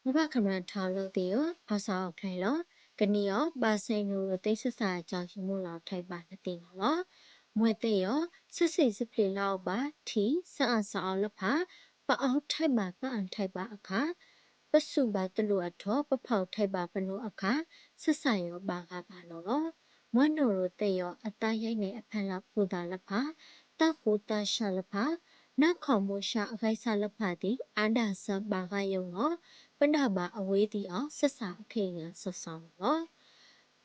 Mubak kamran thalo deyo asa okhailo kaniyo basenu te sasa cha shimula thai ba natin lo mwete yo sisi sipli lao ba thi sa sa lo pha pa au thai ba pa an thai ba akha pasu ba tlu atho pa phau thai ba panu akha sasa yo ba ga ba lo mwano ro te yo ata yai ne aphan la phu da la pha ta hu ta sha la pha na khom mo sha agai sa la pha ti ada sa ba ga yo lo ပဏဘာအဝေးတီအောင်ဆက်စာအခေငါဆော့ဆောင်နော်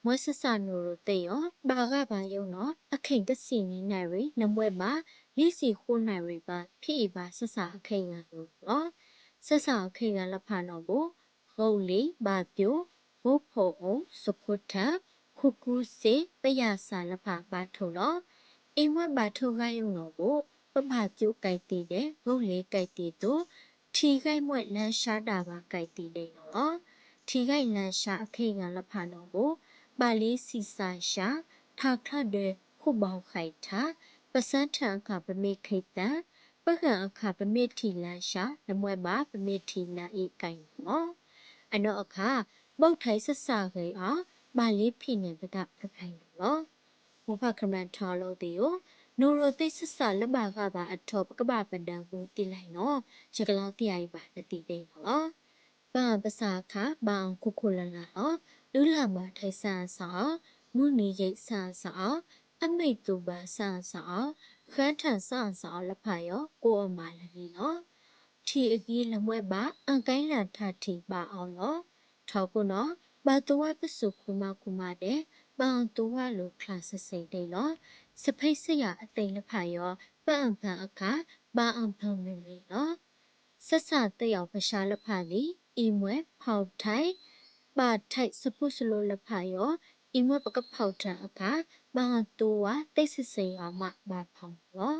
မွဲဆက်စာနိုရိုတေယောဘာကဘာယုံနော်အခိန်တစီနီနိုင်ရီနမွဲပါလိစီခိုးနိုင်ရီပါဖိပါဆက်စာအခေငါနိုနော်ဆက်စာအခေငါလဖာနော်ကိုဂုတ်လီဘာပြိုဘုဖို့အောင်စပုတ်ထခုကူစေပယစာလဖာပါထုနော်အိမ်မွဲပါထုကယုံနော်ကိုပပကျုကြိုက်တည်တဲ့ဂုတ်လေကြိုက်တည်တို့ ထီခိုက်မွက်လန်ရှာတာပါကြိုက်တီနေနော်ထီခိုက်လန်ရှာအခေကလဖာနော်ကိုပါလေးစီစာရှာထာခတ်တဲ့ခုပေါင်းခိုက်တာပစန်းထန်အခပမေခိတန်ပကံအခပမေထီလန်ရှာနမွဲပါပမေထီနာဤကိုင်နော်အနောအခပုတ်ထိုင်ဆဆခေအောင်ပါလေးဖိနေပကဖခိုင်နော်ဘဖခမန်ထော်လို့တီကိုနိုရိုသိဆဆလဘကပါအထောပကပပဒံကိုတိလိုက်နော်ရကလောတိအိုင်ပါတိတိနော်ဘာပစာခဘာခုခုလလာနော်လူလာမထိုင်ဆန်ဆောင်မုနီရိတ်ဆန်ဆောင်အမိတ်တူပါဆန်ဆောင်ခန်းထန်ဆန်ဆောင်လဖာယောကိုအမလည်းနော်ထီအကြီးလမွဲပါအန်ကိုင်းလန်ထထီပါအောင်နော်ထောက်ကုနော်ဘာတဝပစုခုမခုမတဲ့ပန်တဝလိုခလဆစိတ်တဲ့နော်စဖိတ်စရအသိလဖာယောပန်ဖန်အခါဘာအံဖန်မင်းလေးနော်ဆက်ဆတဲ့ရောက်ပရှာလဖာလီအီမွဲဖောက်ထိုင်ပါထိုက်စပုစလိုလဖာယောအီမွဲပကဖောက်ထန်အခါဘာတူဝတိတ်စစေအောင်မဘာဖောင်းလော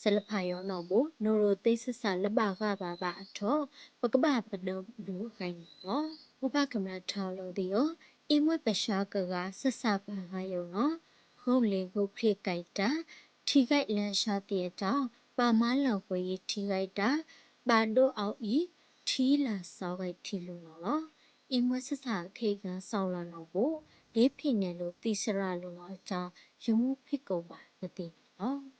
ဆလဖာယောနော်ဘူနိုရိုတိတ်စဆလဘကဘာဘာအထောပကဘာပဒလူခိုင်နော်ဘဘကမရထောင်းလို့ဒီယောအီမွဲပရှာကကဆက်ဆပါဟာယောနော်ဟုတ်လေကိုဖိကြိုက်တာထီကြိုက်လန်ရှာတဲ့တောင်ပါမလောက်ကိုထီကြိုက်တာပါတို့အောင်ဤထီလာစောက်ထီလို့နော်အင်းမဆဆာခေကဆောင်းလာတော့ကိုလေးဖိနေလို့တိစရလို့အကြောင်းယမှုဖိကောပါမသိနော်